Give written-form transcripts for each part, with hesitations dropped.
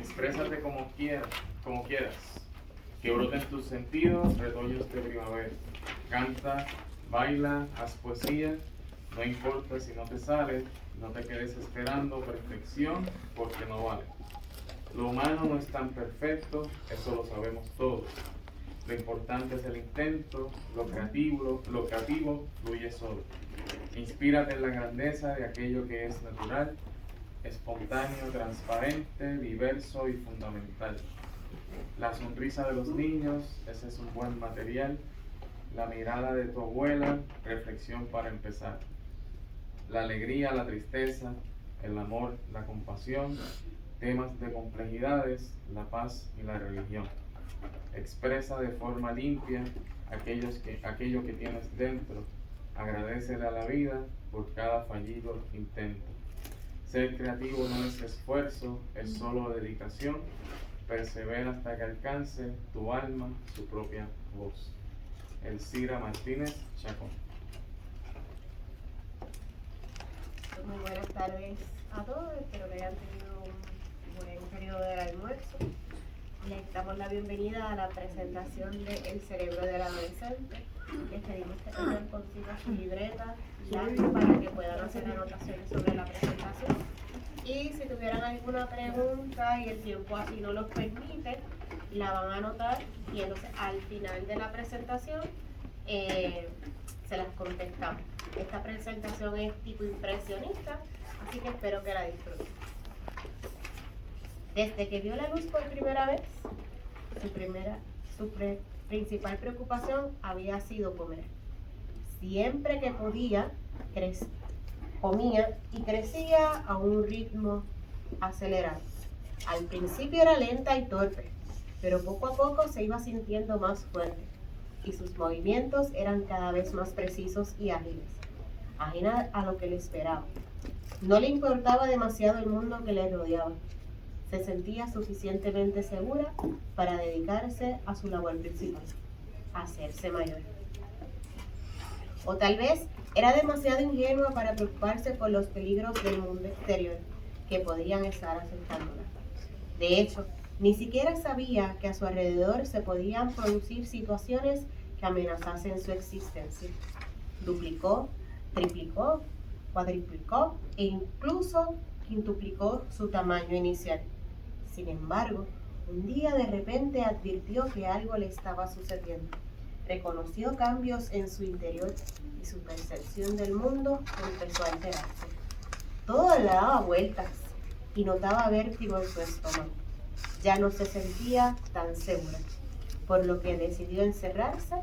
Exprésate como quieras. Que broten tus sentidos, retoños de primavera. Canta, baila, haz poesía. No importa si no te sale, no te quedes esperando perfección porque no vale. Lo humano no es tan perfecto, eso lo sabemos todos. Lo importante es el intento, lo creativo fluye solo. Inspírate en la grandeza de aquello que es natural, espontáneo, transparente, diverso y fundamental. La sonrisa de los niños, ese es un buen material. La mirada de tu abuela, reflexión para empezar. La alegría, la tristeza, el amor, la compasión, temas de complejidades, la paz y la religión. Expresa de forma limpia aquello que tienes dentro. Agradécele a la vida por cada fallido intento. Ser creativo no es esfuerzo, es solo dedicación. Persevera hasta que alcance tu alma su propia voz. Elcira Martínez Chacón. Muy buenas tardes a todos, espero que hayan tenido un buen periodo del almuerzo. Les damos la bienvenida a la presentación de El cerebro del adolescente. Les pedimos que tengan consigo su libreta y lápiz para que puedan hacer anotaciones sobre la presentación. Y si tuvieran alguna pregunta y el tiempo así no los permite, la van a anotar y entonces al final de la presentación se las contestamos. Esta presentación es tipo impresionista, así que espero que la disfruten. Desde que vio la luz por primera vez, su principal preocupación había sido comer. Siempre que podía, comía y crecía a un ritmo acelerado. Al principio era lenta y torpe, pero poco a poco se iba sintiendo más fuerte y sus movimientos eran cada vez más precisos y ágiles, ajena a lo que le esperaba. No le importaba demasiado el mundo que le rodeaba. Se sentía suficientemente segura para dedicarse a su labor principal, hacerse mayor. O tal vez era demasiado ingenua para preocuparse por los peligros del mundo exterior que podrían estar afectándola. De hecho, ni siquiera sabía que a su alrededor se podían producir situaciones que amenazasen su existencia. Duplicó, triplicó, cuadruplicó e incluso quintuplicó su tamaño inicial. Sin embargo, un día de repente advirtió que algo le estaba sucediendo. Reconoció cambios en su interior y su percepción del mundo empezó a alterarse. Todo le daba vueltas y notaba vértigo en su estómago. Ya no se sentía tan segura, por lo que decidió encerrarse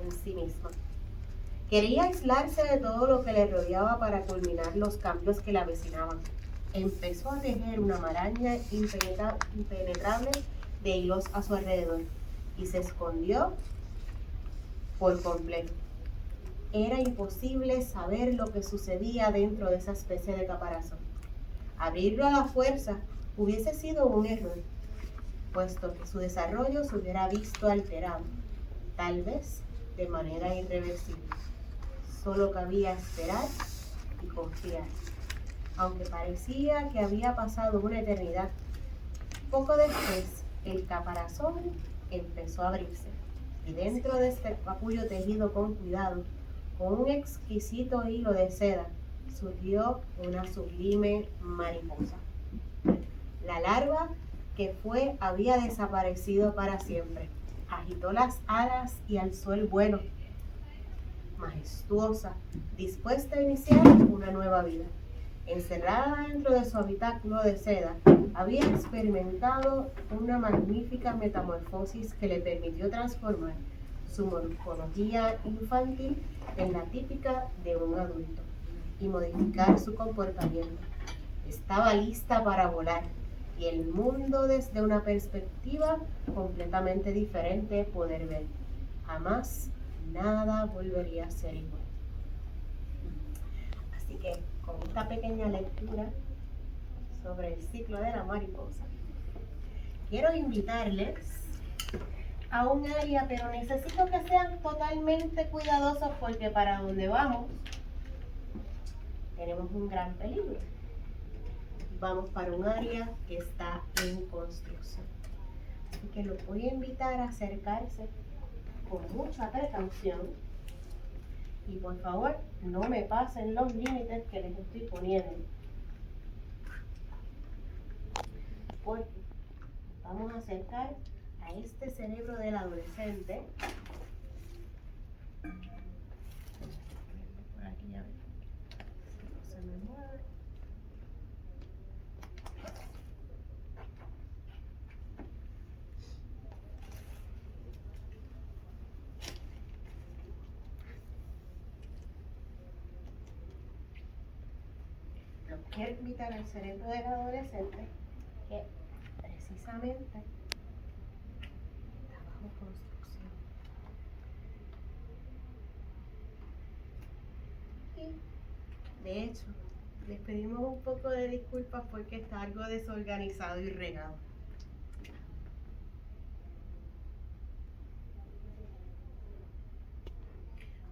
en sí misma. Quería aislarse de todo lo que le rodeaba para culminar los cambios que la avecinaban. Empezó a tejer una maraña impenetrable de hilos a su alrededor y se escondió por completo. Era imposible saber lo que sucedía dentro de esa especie de caparazón. Abrirlo a la fuerza hubiese sido un error, puesto que su desarrollo se hubiera visto alterado, tal vez de manera irreversible. Solo cabía esperar y confiar. Aunque parecía que había pasado una eternidad, poco después el caparazón empezó a abrirse y dentro de este capullo tejido con cuidado, con un exquisito hilo de seda, surgió una sublime mariposa. La larva que había desaparecido para siempre. Agitó las alas y alzó el vuelo, majestuosa, dispuesta a iniciar una nueva vida. Encerrada dentro de su habitáculo de seda, había experimentado una magnífica metamorfosis que le permitió transformar su morfología infantil en la típica de un adulto y modificar su comportamiento. Estaba lista para volar y el mundo desde una perspectiva completamente diferente poder ver. Jamás nada volvería a ser igual. Así que con esta pequeña lectura sobre el ciclo de la mariposa, quiero invitarles a un área, pero necesito que sean totalmente cuidadosos porque para donde vamos tenemos un gran peligro. vamos para un área que está en construcción. Así que los voy a invitar a acercarse con mucha precaución y por favor no me pasen los límites que les estoy poniendo, porque vamos a acercar a este cerebro del adolescente. Por aquí ya ven, no se me mueve. Quiero invitar al cerebro del adolescente que precisamente está bajo construcción. Y de hecho, les pedimos un poco de disculpas porque está algo desorganizado y regado.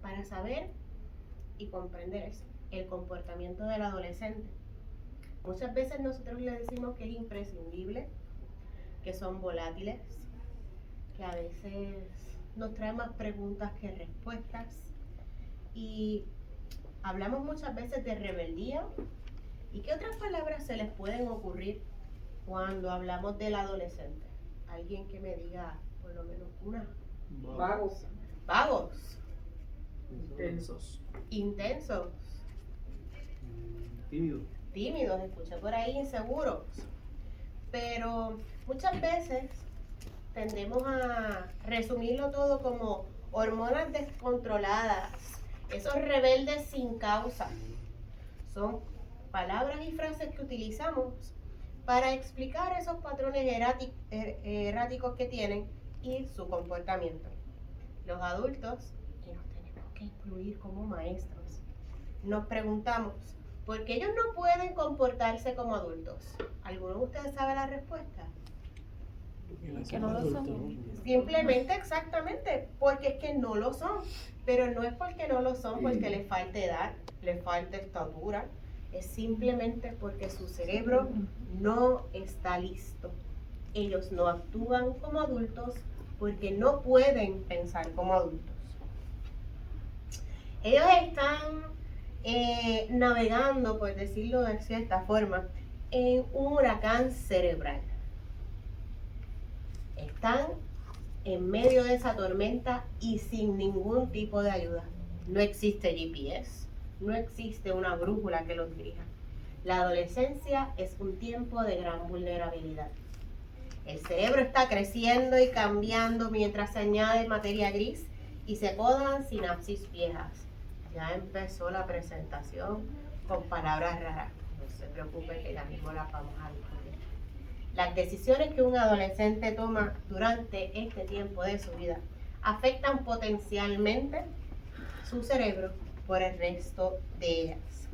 Para saber y comprender el comportamiento del adolescente, muchas veces nosotros le decimos que es imprescindible, que son volátiles, que a veces nos traen más preguntas que respuestas, y hablamos muchas veces de rebeldía. ¿Y qué otras palabras se les pueden ocurrir cuando hablamos del adolescente? Alguien que me diga por lo menos una. Vagos. Vagos. Intensos. Tímidos, escuché por ahí, inseguros. Pero muchas veces tendemos a resumirlo todo como hormonas descontroladas, esos rebeldes sin causa. Son palabras y frases que utilizamos para explicar esos patrones erráticos que tienen y su comportamiento. Los adultos, y nos tenemos que incluir como maestros, nos preguntamos, ¿por qué ellos no pueden comportarse como adultos? ¿Alguno de ustedes sabe la respuesta? Que no lo son. Simplemente, exactamente, porque es que no lo son. Pero no es porque no lo son, porque les falta edad, les falta estatura. Es simplemente porque su cerebro no está listo. Ellos no actúan como adultos porque no pueden pensar como adultos. Ellos están navegando, por decirlo de cierta forma, en un huracán cerebral. Están en medio de esa tormenta y sin ningún tipo de ayuda. No existe GPS, no existe una brújula que los dirija. La adolescencia es un tiempo de gran vulnerabilidad. El cerebro está creciendo y cambiando mientras se añade materia gris y se podan sinapsis viejas. Ya empezó la presentación con palabras raras. No se preocupe que ya mismo las vamos a discutir. Las decisiones que un adolescente toma durante este tiempo de su vida afectan potencialmente su cerebro por el resto de ellas.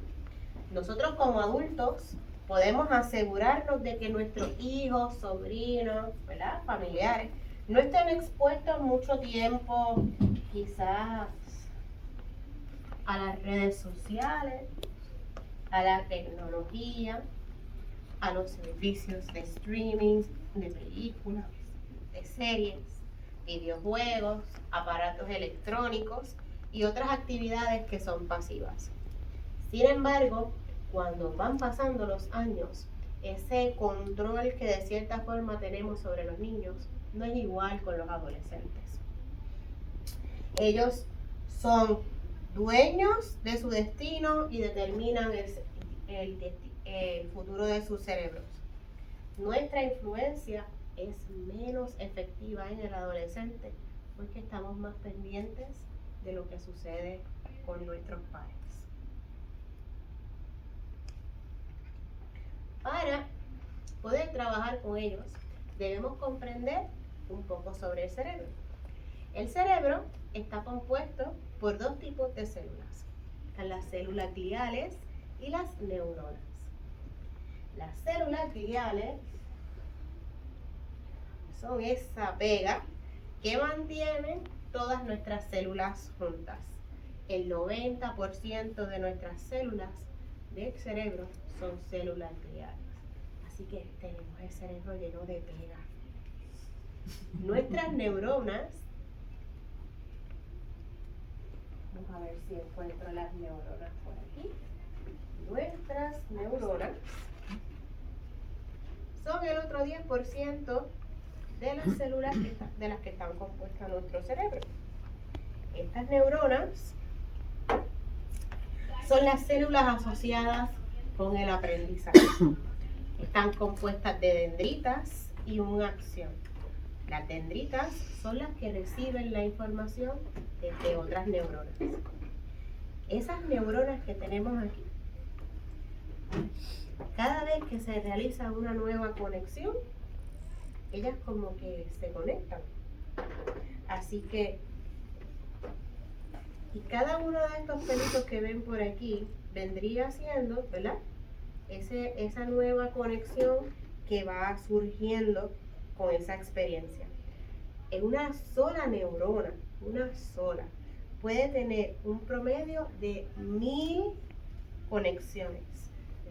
Nosotros como adultos podemos asegurarnos de que nuestros hijos, sobrinos, ¿verdad?, familiares, no estén expuestos mucho tiempo quizás a las redes sociales, a la tecnología, a los servicios de streaming, de películas, de series, videojuegos, aparatos electrónicos y otras actividades que son pasivas. Sin embargo, cuando van pasando los años, ese control que de cierta forma tenemos sobre los niños no es igual con los adolescentes. Ellos son dueños de su destino y determinan el futuro de sus cerebros. Nuestra influencia es menos efectiva en el adolescente porque estamos más pendientes de lo que sucede con nuestros padres. Para poder trabajar con ellos, debemos comprender un poco sobre el cerebro. El cerebro está compuesto por dos tipos de células. Están las células gliales y las neuronas. Las células gliales son esa pega que mantienen todas nuestras células juntas. El 90% de nuestras células del cerebro son células gliales. Así que tenemos el cerebro lleno de pega. Nuestras neuronas, vamos a ver si encuentro las neuronas por aquí. Nuestras neuronas son el otro 10% de las células de las que están compuestas nuestro cerebro. Estas neuronas son las células asociadas con el aprendizaje. Están compuestas de dendritas y un axón. Las dendritas son las que reciben la información de otras neuronas. Esas neuronas que tenemos aquí, cada vez que se realiza una nueva conexión, ellas como que se conectan. Así que, y cada uno de estos pelitos que ven por aquí vendría siendo, ¿verdad? Esa nueva conexión que va surgiendo con esa experiencia. En una sola neurona, una sola, puede tener un promedio de 1000 conexiones.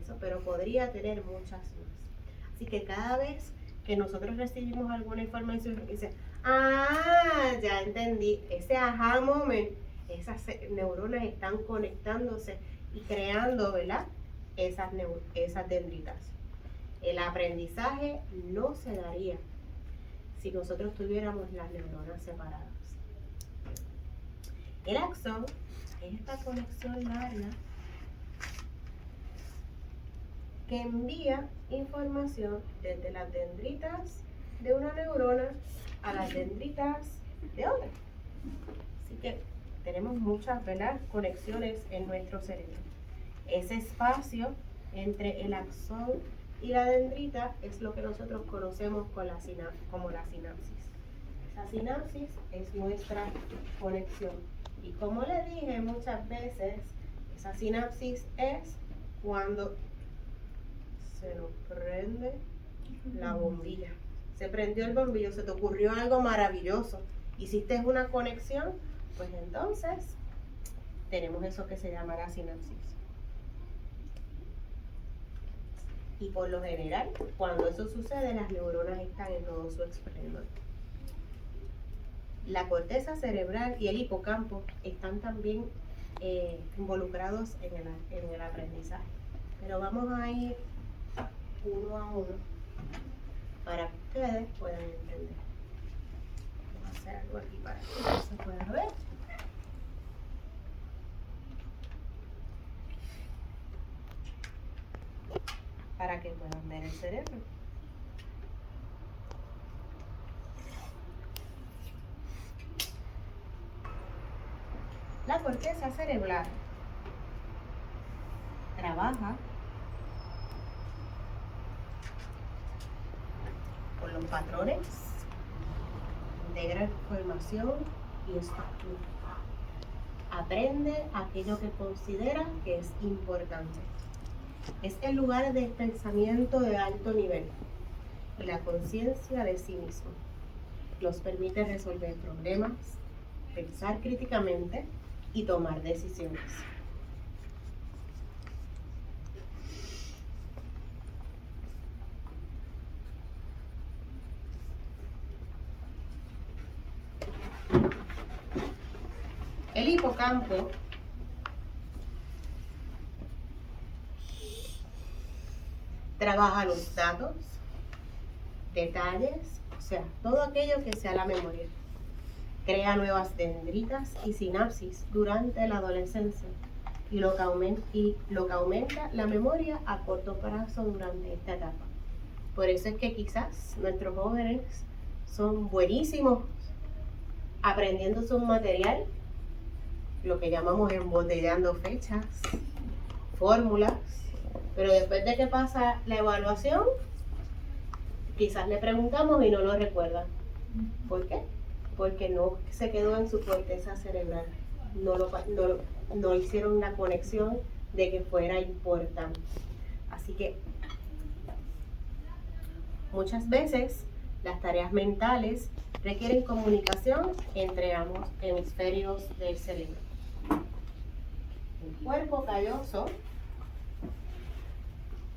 Eso, pero podría tener muchas más. Así que cada vez que nosotros recibimos alguna información, dice, ya entendí, ese aha moment, esas neuronas están conectándose y creando, ¿verdad? Esas dendritas. El aprendizaje no se daría si nosotros tuviéramos las neuronas separadas. El axón es esta conexión larga que envía información desde las dendritas de una neurona a las dendritas de otra. Así que tenemos muchas, ¿verdad?, conexiones en nuestro cerebro. Ese espacio entre el axón y la dendrita es lo que nosotros conocemos como la sinapsis. Esa sinapsis es nuestra conexión. Y como le dije muchas veces, esa sinapsis es cuando se nos prende la bombilla. Se prendió el bombillo, se te ocurrió algo maravilloso, hiciste una conexión, pues entonces tenemos eso que se llama la sinapsis. Y por lo general, cuando eso sucede, las neuronas están en todo su esplendor. La corteza cerebral y el hipocampo están también involucrados en el aprendizaje. Pero vamos a ir uno a uno para que ustedes puedan entender. Vamos a hacer algo aquí para que se pueda ver. Para que puedan ver el cerebro. La corteza cerebral trabaja con los patrones, integra información y estructura. Aprende aquello que considera que es importante. Es el lugar de pensamiento de alto nivel y la conciencia de sí mismo. Nos permite resolver problemas, pensar críticamente y tomar decisiones. El hipocampo trabaja los datos, detalles, o sea, todo aquello que sea la memoria. Crea nuevas dendritas y sinapsis durante la adolescencia y lo que aumenta la memoria a corto plazo durante esta etapa. Por eso es que quizás nuestros jóvenes son buenísimos aprendiéndose un material, lo que llamamos embotellando fechas, fórmulas, pero después de que pasa la evaluación, quizás le preguntamos y no lo recuerda. ¿Por qué? Porque no se quedó en su corteza cerebral. No hicieron la conexión de que fuera importante. Así que muchas veces las tareas mentales requieren comunicación entre ambos hemisferios del cerebro. El cuerpo calloso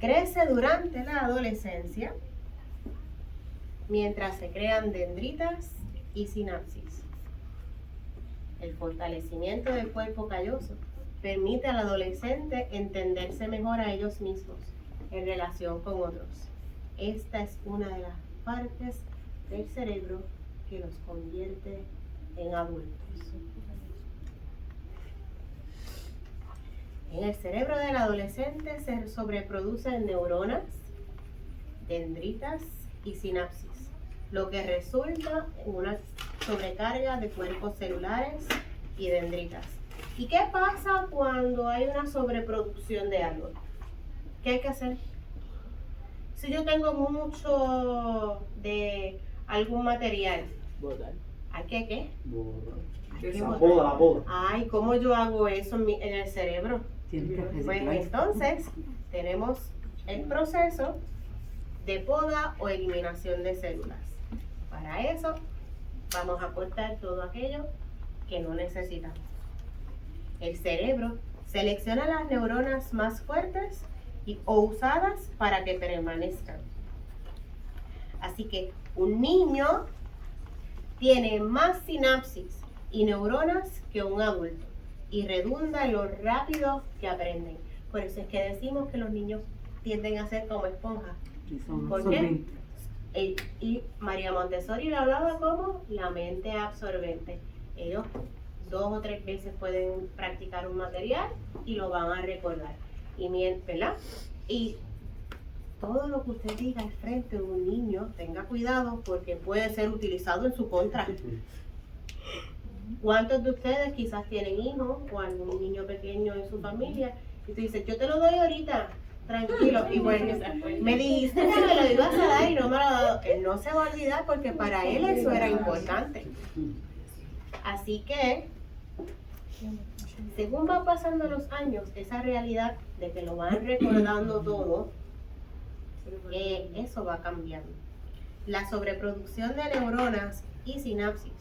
Crece durante la adolescencia mientras se crean dendritas y sinapsis. El fortalecimiento del cuerpo calloso permite al adolescente entenderse mejor a ellos mismos en relación con otros. Esta es una de las partes del cerebro que los convierte en adultos. En el cerebro del adolescente se sobreproducen neuronas, dendritas y sinapsis, lo que resulta en una sobrecarga de cuerpos celulares y dendritas. ¿Y qué pasa cuando hay una sobreproducción de algo? ¿Qué hay que hacer? Si yo tengo mucho de algún material, ¿hay que qué? Hay que botar. Ay, ¿cómo yo hago eso en el cerebro? Pues entonces tenemos el proceso de poda o eliminación de células. Para eso vamos a cortar todo aquello que no necesitamos. El cerebro selecciona las neuronas más fuertes o usadas para que permanezcan. Así que un niño tiene más sinapsis y neuronas que un adulto y redunda en lo rápido que aprenden. Por eso es que decimos que los niños tienden a ser como esponjas. ¿Por qué? Y María Montessori le hablaba como la mente absorbente. Ellos 2 o 3 veces pueden practicar un material y lo van a recordar. ¿Verdad? Y todo lo que usted diga al frente de un niño, tenga cuidado porque puede ser utilizado en su contra. ¿Cuántos de ustedes quizás tienen hijos o algún niño pequeño en su familia? Y tú dices, yo te lo doy ahorita, tranquilo. Y bueno, me dijiste que me lo ibas a dar y no me lo has dado. Él no se va a olvidar porque para él eso era importante. Así que, según van pasando los años, esa realidad de que lo van recordando todo, eso va cambiando. La sobreproducción de neuronas y sinapsis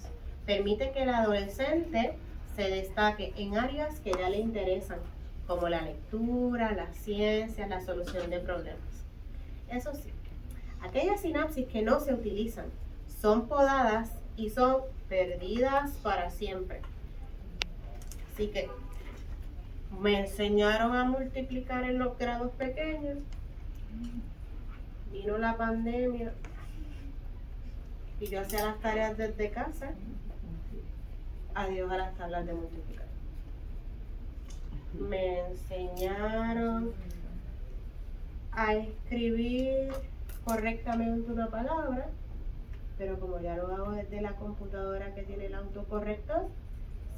permite que el adolescente se destaque en áreas que ya le interesan, como la lectura, la ciencia, la solución de problemas. Eso sí, aquellas sinapsis que no se utilizan son podadas y son perdidas para siempre. Así que me enseñaron a multiplicar en los grados pequeños, vino la pandemia y yo hacía las tareas desde casa. Adiós a las tablas de multiplicar. Me enseñaron a escribir correctamente una palabra, pero como ya lo hago desde la computadora que tiene el autocorrector,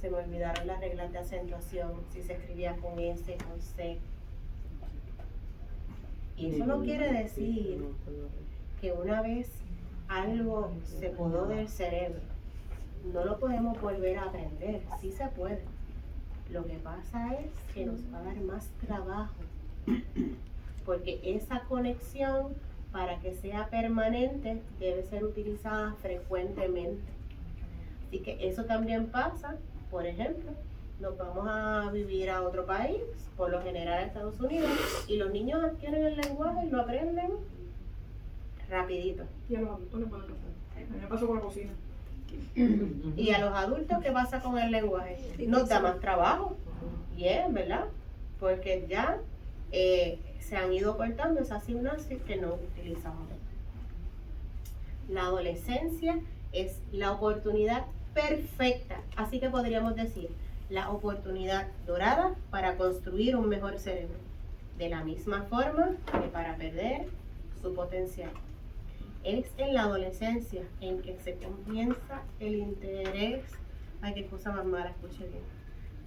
se me olvidaron las reglas de acentuación, si se escribía con S, con C. Y eso no quiere decir que una vez algo se podó del cerebro, no lo podemos volver a aprender. Sí se puede. Lo que pasa es que nos va a dar más trabajo, porque esa conexión, para que sea permanente, debe ser utilizada frecuentemente. Así que eso también pasa. Por ejemplo, nos vamos a vivir a otro país, por lo general a Estados Unidos, y los niños adquieren el lenguaje y lo aprenden rapidito. Y a los adultos les puede pasar. A mí me pasó con la cocina. Y a los adultos, ¿qué pasa con el lenguaje? Nos da más trabajo. Bien, ¿verdad? Porque ya se han ido cortando esas sinapsis que no utilizamos. La adolescencia es la oportunidad perfecta, así que podríamos decir la oportunidad dorada para construir un mejor cerebro, de la misma forma que para perder su potencial. Es en la adolescencia en que se comienza el interés, ay, qué cosa más mala, escuche bien,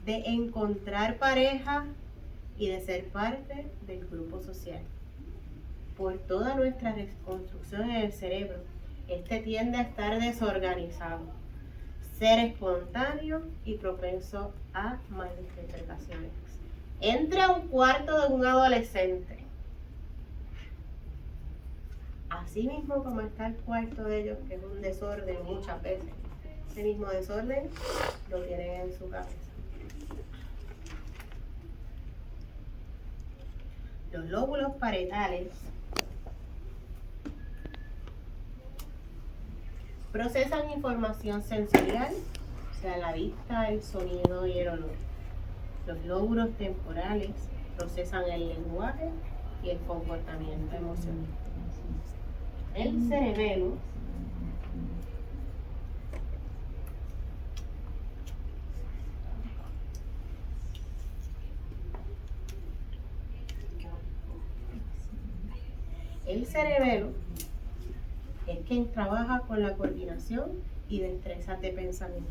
de encontrar pareja y de ser parte del grupo social. Por toda nuestra reconstrucción en el cerebro, este tiende a estar desorganizado, ser espontáneo y propenso a malinterpretaciones. Entra a un cuarto de un adolescente. Así mismo como está el cuarto de ellos, que es un desorden muchas veces, ese mismo desorden lo tienen en su cabeza. Los lóbulos parietales procesan información sensorial, o sea, la vista, el sonido y el olor. Los lóbulos temporales procesan el lenguaje y el comportamiento emocional. El cerebelo es quien trabaja con la coordinación y destrezas de pensamiento.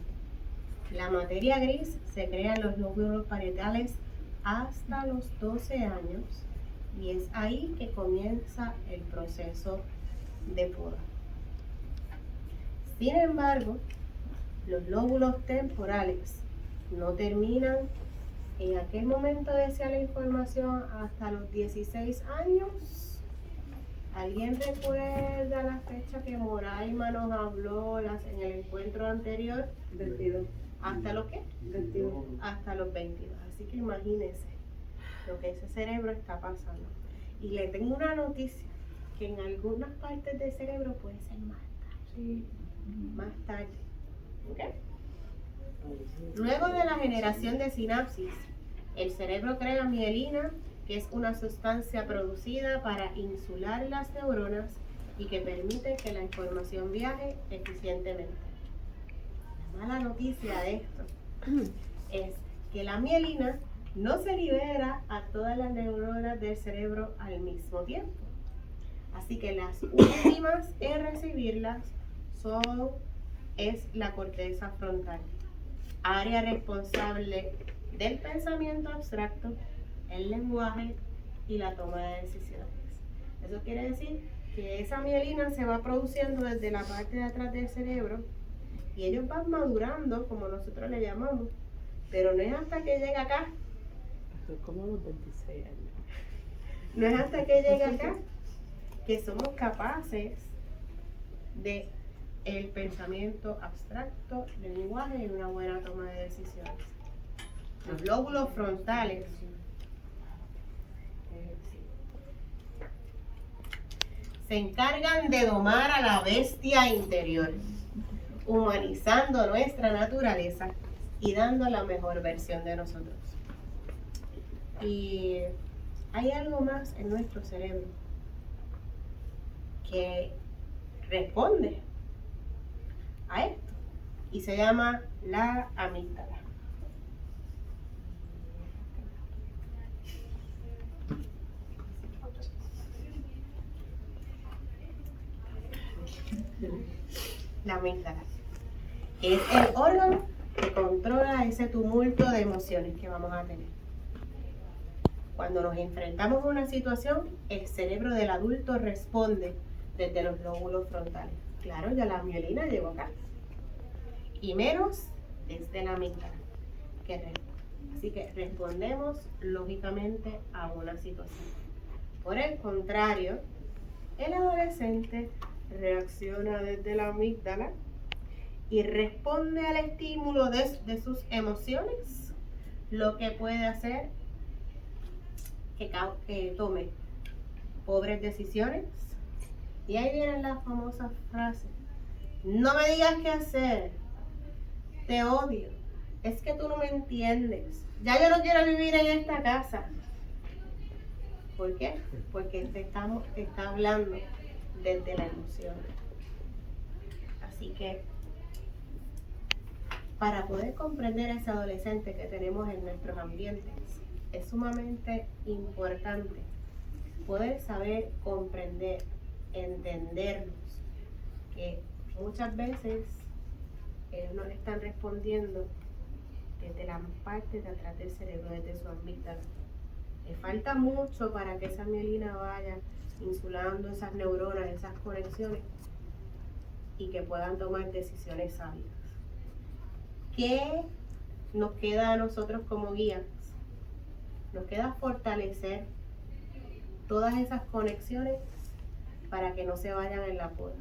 La materia gris se crea en los lóbulos parietales hasta los 12 años y es ahí que comienza el proceso de poda. Sin embargo, los lóbulos temporales no terminan en aquel momento de desear la información hasta los 16 años. ¿Alguien recuerda la fecha que Moraima nos habló en el encuentro anterior? 22. ¿Hasta lo qué? 22. Hasta los 22. Así que imagínense lo que ese cerebro está pasando. Y le tengo una noticia, que en algunas partes del cerebro puede ser más tarde. Sí. Más tarde. ¿Ok? Luego de la generación de sinapsis, el cerebro crea mielina, que es una sustancia producida para insular las neuronas y que permite que la información viaje eficientemente. La mala noticia de esto es que la mielina no se libera a todas las neuronas del cerebro al mismo tiempo. Así que las últimas en recibirlas es la corteza frontal, área responsable del pensamiento abstracto, el lenguaje y la toma de decisiones. Eso quiere decir que esa mielina se va produciendo desde la parte de atrás del cerebro y ellos van madurando, como nosotros le llamamos, pero no es hasta que llega acá. Estoy como a los 26 años. No es hasta que llega acá que somos capaces de el pensamiento abstracto, el lenguaje y una buena toma de decisiones. Los lóbulos frontales se encargan de domar a la bestia interior, humanizando nuestra naturaleza y dando la mejor versión de nosotros. Y hay algo más en nuestro cerebro que responde a esto y se llama la amígdala. La amígdala es el órgano que controla ese tumulto de emociones que vamos a tener. Cuando nos enfrentamos a una situación, el cerebro del adulto responde desde los lóbulos frontales. Claro, ya la mielina llegó acá. Y menos desde la amígdala que responde. Así que respondemos lógicamente a una situación. Por el contrario, el adolescente reacciona desde la amígdala y responde al estímulo de sus emociones, lo que puede hacer que tome pobres decisiones. Y ahí vienen las famosas frases: no me digas qué hacer, te odio, es que tú no me entiendes, ya yo no quiero vivir en esta casa. ¿Por qué? Porque te está hablando desde la emoción. Así que para poder comprender a ese adolescente que tenemos en nuestros ambientes, es sumamente importante poder saber comprender, entendernos, que muchas veces ellos no están respondiendo desde la parte de atrás del cerebro, desde su amígdala. Le falta mucho para que esa mielina vaya insulando esas neuronas, esas conexiones, y que puedan tomar decisiones sabias. ¿Qué nos queda a nosotros como guías? Nos queda fortalecer todas esas conexiones para que no se vayan en la poda.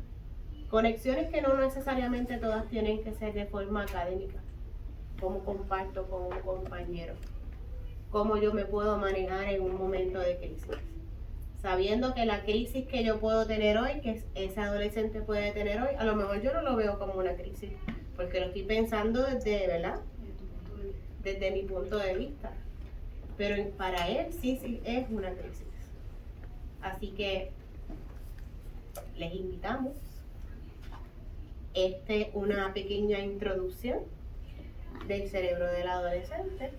Conexiones que no necesariamente todas tienen que ser de forma académica. Cómo comparto con un compañero, cómo yo me puedo manejar en un momento de crisis. sabiendo que la crisis que yo puedo tener hoy, que ese adolescente puede tener hoy, a lo mejor yo no lo veo como una crisis, porque lo estoy pensando desde, ¿verdad? Desde mi punto de vista. Pero para él sí es una crisis. Así que les invitamos una pequeña introducción del cerebro del adolescente.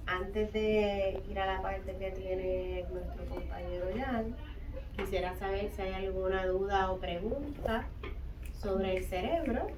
Antes de ir a la parte que tiene nuestro compañero Jan, quisiera saber si hay alguna duda o pregunta sobre el cerebro.